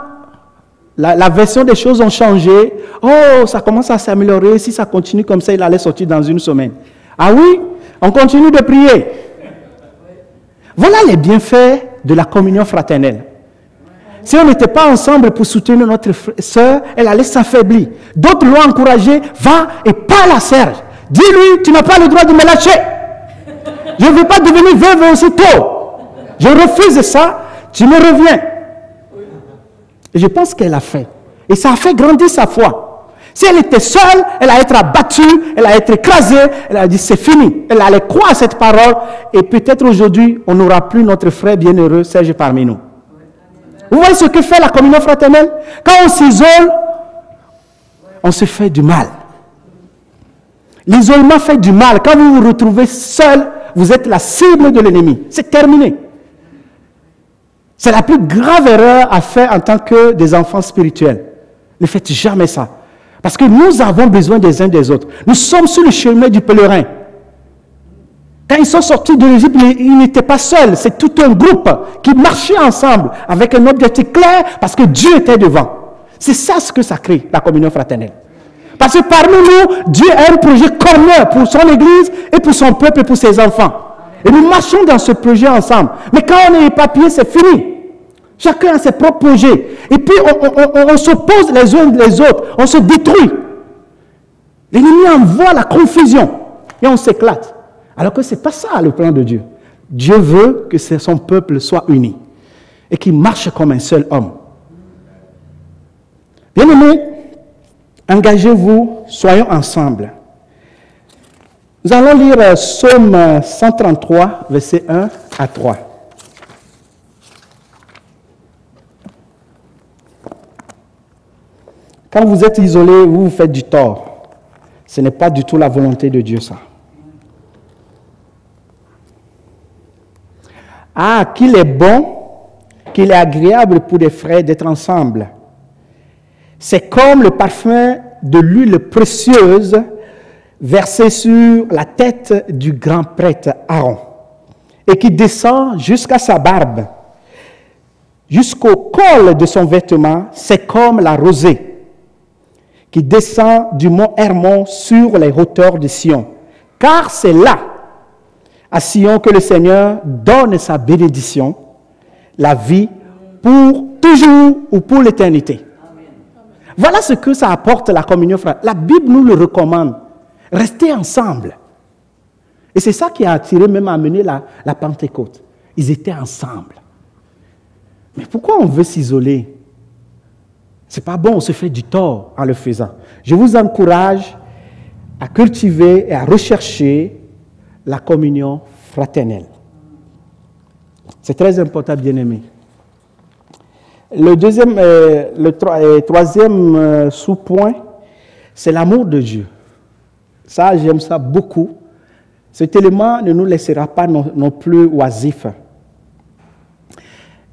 la version des choses ont changé. Oh, ça commence à s'améliorer. Si ça continue comme ça, il allait sortir dans 1 semaine. Ah oui? On continue de prier. Voilà les bienfaits de la communion fraternelle. Si on n'était pas ensemble pour soutenir notre sœur, elle allait s'affaiblir. D'autres l'ont encouragé. Va et parle à Serge. Dis-lui, tu n'as pas le droit de me lâcher. Je ne veux pas devenir veuve aussitôt. Je refuse ça. Tu me reviens. Et je pense qu'elle a fait. Et ça a fait grandir sa foi. Si elle était seule, elle allait être abattue, elle allait être écrasée, elle a dit c'est fini. Elle allait croire à cette parole et peut-être aujourd'hui, on n'aura plus notre frère bienheureux Serge parmi nous. Vous voyez ce que fait la communion fraternelle? Quand on s'isole, on se fait du mal. L'isolement fait du mal. Quand vous vous retrouvez seul, vous êtes la cible de l'ennemi. C'est terminé. C'est la plus grave erreur à faire en tant que des enfants spirituels. Ne faites jamais ça. Parce que nous avons besoin des uns des autres. Nous sommes sur le chemin du pèlerin. Quand ils sont sortis de l'Égypte, ils n'étaient pas seuls. C'est tout un groupe qui marchait ensemble avec un objectif clair parce que Dieu était devant. C'est ça ce que ça crée, la communion fraternelle. Parce que parmi nous, Dieu a un projet commun pour son Église et pour son peuple et pour ses enfants. Et nous marchons dans ce projet ensemble. Mais quand on est éparpillé, c'est fini. Chacun a ses propres projets. Et puis on s'oppose les uns les autres. On se détruit. L'ennemi envoie la confusion. Et on s'éclate. Alors que ce n'est pas ça le plan de Dieu. Dieu veut que son peuple soit uni. Et qu'il marche comme un seul homme. Bien-aimés, engagez-vous, soyons ensemble. Nous allons lire Psaume 133, versets 1 à 3. Quand vous êtes isolé, vous vous faites du tort. Ce n'est pas du tout la volonté de Dieu, ça. Ah, qu'il est bon, qu'il est agréable pour des frères d'être ensemble. C'est comme le parfum de l'huile précieuse versée sur la tête du grand prêtre Aaron et qui descend jusqu'à sa barbe, jusqu'au col de son vêtement. C'est comme la rosée qui descend du mont Hermon sur les hauteurs de Sion. Car c'est là, à Sion, que le Seigneur donne sa bénédiction, la vie pour toujours ou pour l'éternité. Voilà ce que ça apporte la communion fraternelle. La Bible nous le recommande. Restez ensemble. Et c'est ça qui a attiré, même amené la Pentecôte. Ils étaient ensemble. Mais pourquoi on veut s'isoler? C'est pas bon, on se fait du tort en le faisant. Je vous encourage à cultiver et à rechercher la communion fraternelle. C'est très important, bien-aimés. Le troisième sous-point, c'est l'amour de Dieu. Ça, j'aime ça beaucoup. Cet élément ne nous laissera pas non plus oisifs.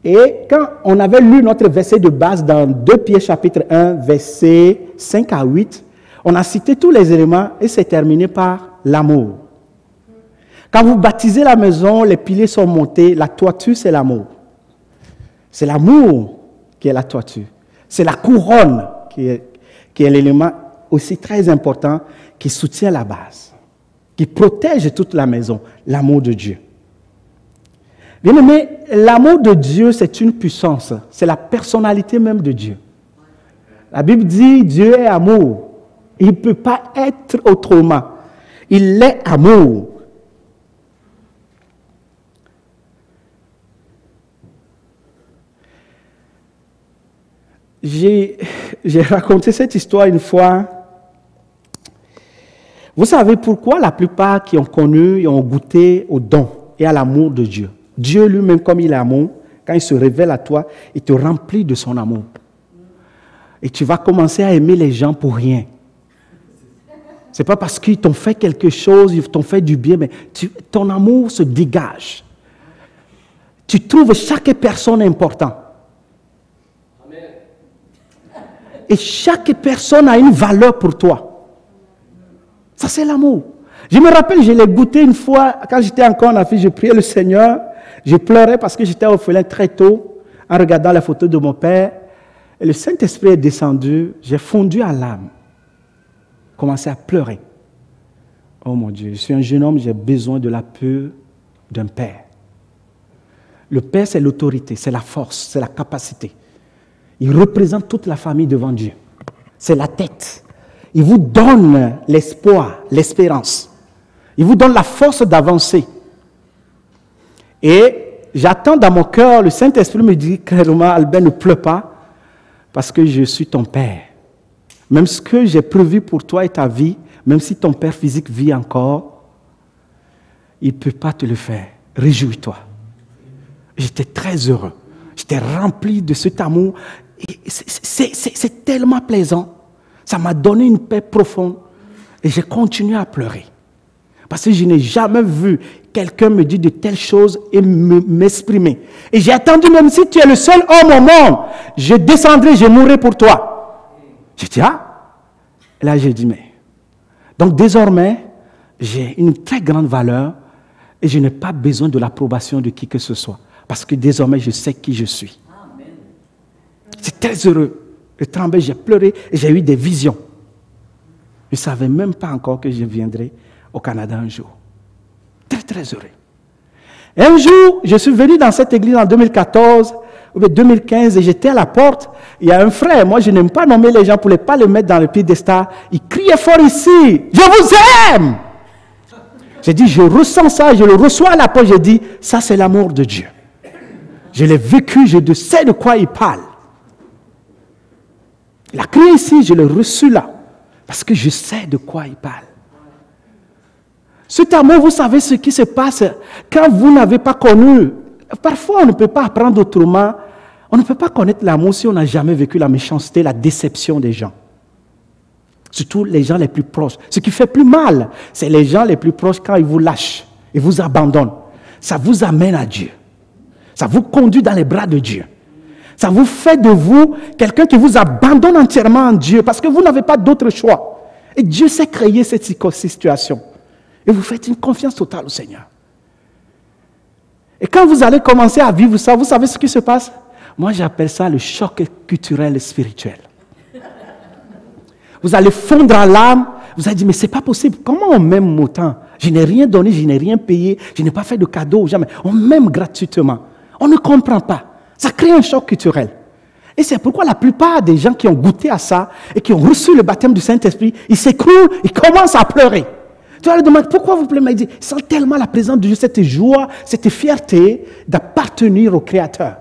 Et quand on avait lu notre verset de base dans 2 Pierre chapitre 1, versets 5 à 8, on a cité tous les éléments et c'est terminé par l'amour. Quand vous baptisez la maison, les piliers sont montés, la toiture c'est l'amour. C'est l'amour qui est la toiture. C'est la couronne qui est l'élément aussi très important qui soutient la base, qui protège toute la maison, l'amour de Dieu. Bien aimé, l'amour de Dieu, c'est une puissance, c'est la personnalité même de Dieu. La Bible dit, Dieu est amour. Il ne peut pas être autrement. Il est amour. J'ai raconté cette histoire une fois. Vous savez pourquoi la plupart qui ont connu et ont goûté au don et à l'amour de Dieu? Dieu lui-même, comme il est amour, quand il se révèle à toi, il te remplit de son amour. Et tu vas commencer à aimer les gens pour rien. Ce n'est pas parce qu'ils t'ont fait quelque chose, ils t'ont fait du bien, mais ton amour se dégage. Tu trouves chaque personne importante. Et chaque personne a une valeur pour toi. Ça, c'est l'amour. Je me rappelle, je l'ai goûté une fois, quand j'étais encore en Afrique, je priais le Seigneur. Je pleurais parce que j'étais orphelin très tôt, en regardant la photo de mon père. Et le Saint-Esprit est descendu, j'ai fondu à l'âme. Commencé à pleurer. Oh mon Dieu, je suis un jeune homme, j'ai besoin de la paix d'un père. Le père, c'est l'autorité, c'est la force, c'est la capacité. Il représente toute la famille devant Dieu. C'est la tête. Il vous donne l'espoir, l'espérance. Il vous donne la force d'avancer. Et j'attends dans mon cœur, le Saint-Esprit me dit clairement, Albert, ne pleure pas, parce que je suis ton père. Même ce que j'ai prévu pour toi et ta vie, même si ton père physique vit encore, il ne peut pas te le faire. Réjouis-toi. J'étais très heureux. J'étais rempli de cet amour. C'est tellement plaisant. Ça m'a donné une paix profonde. Et j'ai continué à pleurer. Parce que je n'ai jamais vu quelqu'un me dire de telles choses et m'exprimer. Et j'ai attendu, même si tu es le seul homme au monde, je descendrai, je mourrai pour toi. J'ai dit, ah. Et là, j'ai dit, mais. Donc désormais, j'ai une très grande valeur et je n'ai pas besoin de l'approbation de qui que ce soit. Parce que désormais, je sais qui je suis. C'est très heureux. Je tremblais, j'ai pleuré et j'ai eu des visions. Je ne savais même pas encore que je viendrais au Canada un jour. Très, très heureux. Et un jour, je suis venu dans cette église en 2014 ou 2015 et j'étais à la porte. Il y a un frère, moi je n'aime pas nommer les gens pour ne pas les mettre dans le piédestal. Il criait fort ici, je vous aime. J'ai dit, je ressens ça, je le reçois à la porte. J'ai dit, ça c'est l'amour de Dieu. Je l'ai vécu, je sais de quoi il parle. Il a crié ici, je l'ai reçu là. Parce que je sais de quoi il parle. Cet amour, vous savez ce qui se passe quand vous n'avez pas connu. Parfois, on ne peut pas apprendre autrement. On ne peut pas connaître l'amour si on n'a jamais vécu la méchanceté, la déception des gens. Surtout les gens les plus proches. Ce qui fait plus mal, c'est les gens les plus proches quand ils vous lâchent, ils vous abandonnent. Ça vous amène à Dieu. Ça vous conduit dans les bras de Dieu. Ça vous fait de vous quelqu'un qui vous abandonne entièrement en Dieu parce que vous n'avez pas d'autre choix. Et Dieu sait créer cette situation. Et vous faites une confiance totale au Seigneur. Et quand vous allez commencer à vivre ça, vous savez ce qui se passe? Moi, j'appelle ça le choc culturel et spirituel. Vous allez fondre en l'âme. Vous allez dire, mais c'est pas possible. Comment on m'aime autant? Je n'ai rien donné, je n'ai rien payé, je n'ai pas fait de cadeau, jamais. On m'aime gratuitement. On ne comprend pas. Ça crée un choc culturel. Et c'est pourquoi la plupart des gens qui ont goûté à ça et qui ont reçu le baptême du Saint-Esprit, ils s'écroulent, ils commencent à pleurer. Tu vas leur demander, pourquoi vous pleurez? Ils disent, ils sentent tellement la présence de Dieu, cette joie, cette fierté d'appartenir au Créateur.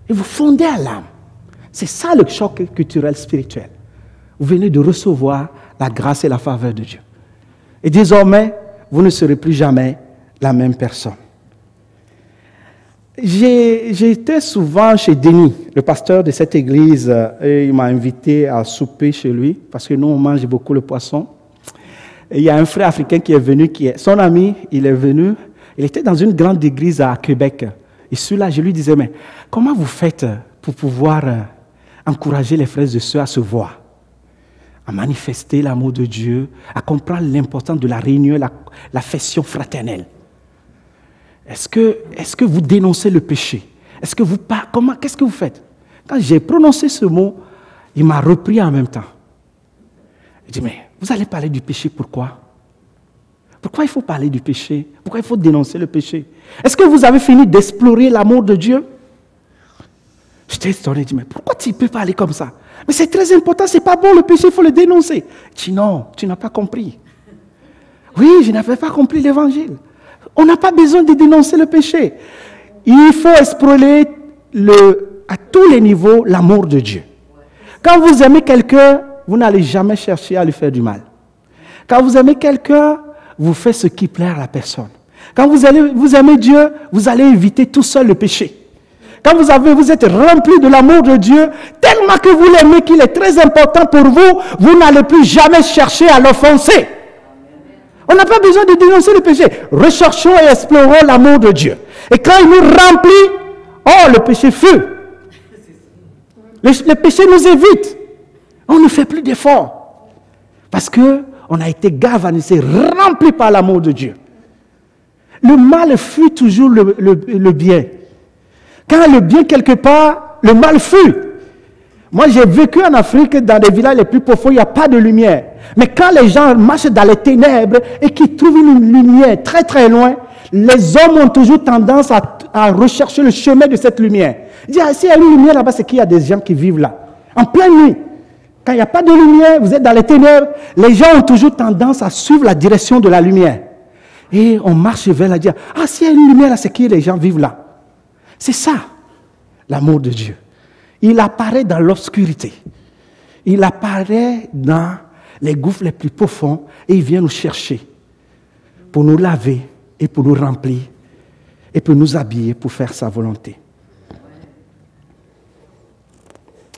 Et vous fondez à l'âme. C'est ça le choc culturel spirituel. Vous venez de recevoir la grâce et la faveur de Dieu. Et désormais, vous ne serez plus jamais la même personne. J'étais souvent chez Denis, le pasteur de cette église, et il m'a invité à souper chez lui, parce que nous, on mange beaucoup le poisson. Et il y a un frère africain qui est venu, son ami, il est venu, il était dans une grande église à Québec. Et celui-là, je lui disais, mais comment vous faites pour pouvoir encourager les frères et sœurs à se voir, à manifester l'amour de Dieu, à comprendre l'importance de la réunion, l'affection fraternelle? Est-ce que vous dénoncez le péché? Qu'est-ce que vous faites? Quand j'ai prononcé ce mot, il m'a repris en même temps. Il dit, mais vous allez parler du péché, pourquoi? Pourquoi il faut parler du péché? Pourquoi il faut dénoncer le péché? Est-ce que vous avez fini d'explorer l'amour de Dieu? J'étais étonné, je dis, mais pourquoi tu peux parler comme ça? Mais c'est très important, c'est pas bon le péché, il faut le dénoncer. Je dis, non, tu n'as pas compris. Oui, je n'avais pas compris l'évangile. On n'a pas besoin de dénoncer le péché. Il faut explorer à tous les niveaux l'amour de Dieu. Quand vous aimez quelqu'un, vous n'allez jamais chercher à lui faire du mal. Quand vous aimez quelqu'un, vous faites ce qui plaît à la personne. Quand vous aimez Dieu, vous allez éviter tout seul le péché. Quand vous êtes rempli de l'amour de Dieu, tellement que vous l'aimez qu'il est très important pour vous, vous n'allez plus jamais chercher à l'offenser. On n'a pas besoin de dénoncer le péché. Recherchons et explorons l'amour de Dieu. Et quand il nous remplit, le péché fuit. Le péché nous évite. On ne fait plus d'efforts. Parce qu'on a été galvanisé, rempli par l'amour de Dieu. Le mal fuit toujours le bien. Quand le bien quelque part, le mal fuit. Moi, j'ai vécu en Afrique, dans des villages les plus profonds, il n'y a pas de lumière. Mais quand les gens marchent dans les ténèbres et qu'ils trouvent une lumière très très loin, les hommes ont toujours tendance à rechercher le chemin de cette lumière. Ils disent, s'il y a une lumière là-bas, c'est qu'il y a des gens qui vivent là. En pleine nuit, quand il n'y a pas de lumière, vous êtes dans les ténèbres, les gens ont toujours tendance à suivre la direction de la lumière. Et on marche vers la dire, s'il y a une lumière là, c'est que les gens vivent là. C'est ça, l'amour de Dieu. Il apparaît dans l'obscurité. Il apparaît dans les gouffres les plus profonds et il vient nous chercher pour nous laver et pour nous remplir et pour nous habiller pour faire sa volonté.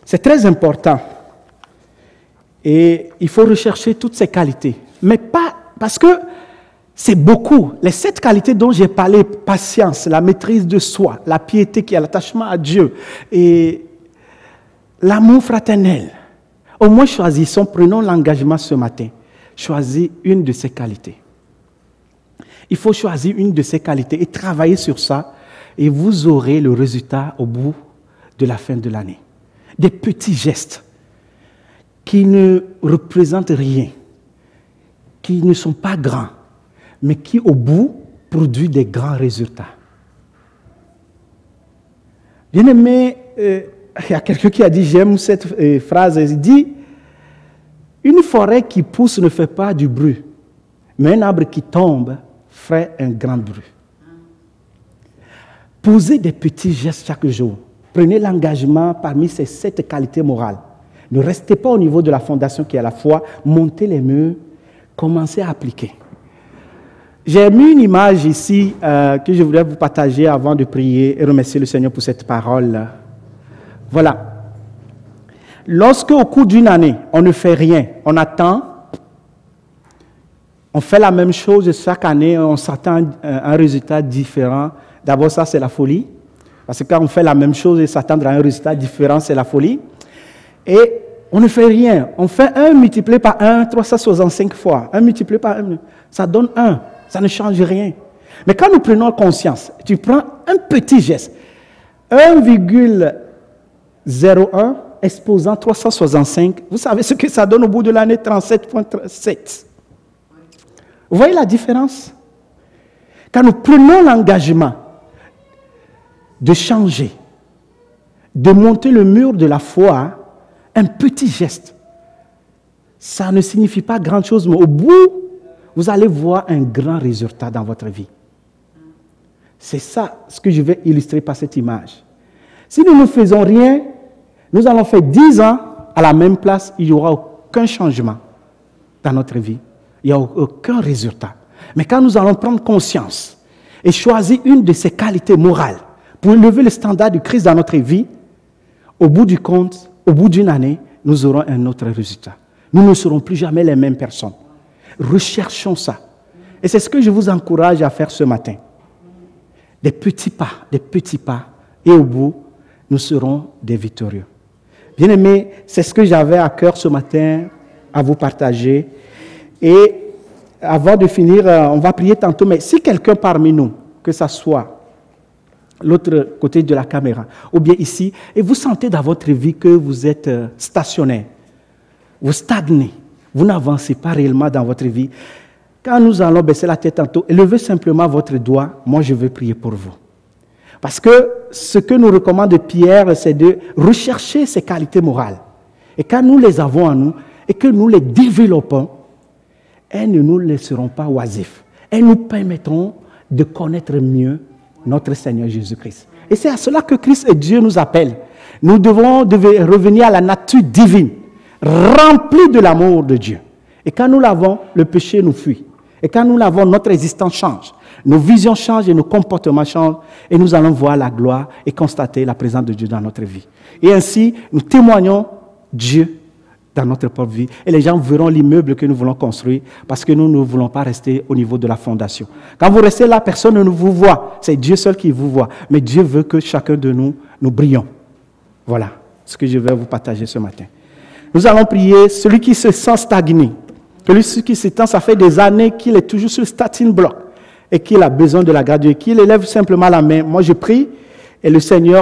C'est très important et il faut rechercher toutes ces qualités, mais pas parce que c'est beaucoup. Les 7 qualités dont j'ai parlé, patience, la maîtrise de soi, la piété qui est l'attachement à Dieu et l'amour fraternel. Au moins choisissons, prenons l'engagement ce matin, choisir une de ces qualités. Il faut choisir une de ces qualités et travailler sur ça et vous aurez le résultat au bout de la fin de l'année. Des petits gestes qui ne représentent rien, qui ne sont pas grands, mais qui au bout produisent des grands résultats. Bien aimé, il y a quelqu'un qui a dit, j'aime cette phrase, il dit, une forêt qui pousse ne fait pas du bruit, mais un arbre qui tombe fait un grand bruit. Posez des petits gestes chaque jour. Prenez l'engagement parmi ces 7 qualités morales. Ne restez pas au niveau de la fondation qui est la foi, montez les murs, commencez à appliquer. J'ai mis une image ici que je voudrais vous partager avant de prier et remercier le Seigneur pour cette parole. Voilà. Lorsque au cours d'une année, on ne fait rien, on attend, on fait la même chose chaque année, on s'attend à un résultat différent. D'abord, ça, c'est la folie. Parce que quand on fait la même chose et s'attendre à un résultat différent, c'est la folie. Et on ne fait rien. On fait 1 multiplié par 1, 365 fois. 1 multiplié par 1, ça donne 1. Ça ne change rien. Mais quand nous prenons conscience, tu prends un petit geste, 1,01 exposant 365, vous savez ce que ça donne au bout de l'année? 37,7. Vous voyez la différence? Quand nous prenons l'engagement de changer, de monter le mur de la foi, un petit geste, ça ne signifie pas grand-chose, mais au bout, vous allez voir un grand résultat dans votre vie. C'est ça ce que je vais illustrer par cette image. Si nous ne faisons rien, nous allons faire 10 ans à la même place, il n'y aura aucun changement dans notre vie. Il n'y a aucun résultat. Mais quand nous allons prendre conscience et choisir une de ces qualités morales pour élever le standard du Christ dans notre vie, au bout du compte, au bout d'une année, nous aurons un autre résultat. Nous ne serons plus jamais les mêmes personnes. Recherchons ça. Et c'est ce que je vous encourage à faire ce matin. Des petits pas, et au bout, nous serons des victorieux. Bien-aimés, c'est ce que j'avais à cœur ce matin à vous partager. Et avant de finir, on va prier tantôt, mais si quelqu'un parmi nous, que ça soit l'autre côté de la caméra, ou bien ici, et vous sentez dans votre vie que vous êtes stationnaire, vous stagnez, vous n'avancez pas réellement dans votre vie, quand nous allons baisser la tête tantôt, levez simplement votre doigt, moi je veux prier pour vous. Parce que ce que nous recommande Pierre, c'est de rechercher ces qualités morales. Et quand nous les avons en nous, et que nous les développons, elles ne nous laisseront pas oisifs. Elles nous permettront de connaître mieux notre Seigneur Jésus-Christ. Et c'est à cela que Christ et Dieu nous appellent. Nous devons revenir à la nature divine, remplie de l'amour de Dieu. Et quand nous l'avons, le péché nous fuit. Et quand nous l'avons, notre existence change. Nos visions changent et nos comportements changent. Et nous allons voir la gloire et constater la présence de Dieu dans notre vie. Et ainsi, nous témoignons Dieu dans notre propre vie. Et les gens verront l'immeuble que nous voulons construire parce que nous ne voulons pas rester au niveau de la fondation. Quand vous restez là, personne ne vous voit. C'est Dieu seul qui vous voit. Mais Dieu veut que chacun de nous brillons. Voilà ce que je vais vous partager ce matin. Nous allons prier celui qui se sent stagné. Celui qui se sent, ça fait des années qu'il est toujours sur le starting block et qu'il a besoin de la grâce de Dieu, qu'il élève simplement la main. Moi, je prie et le Seigneur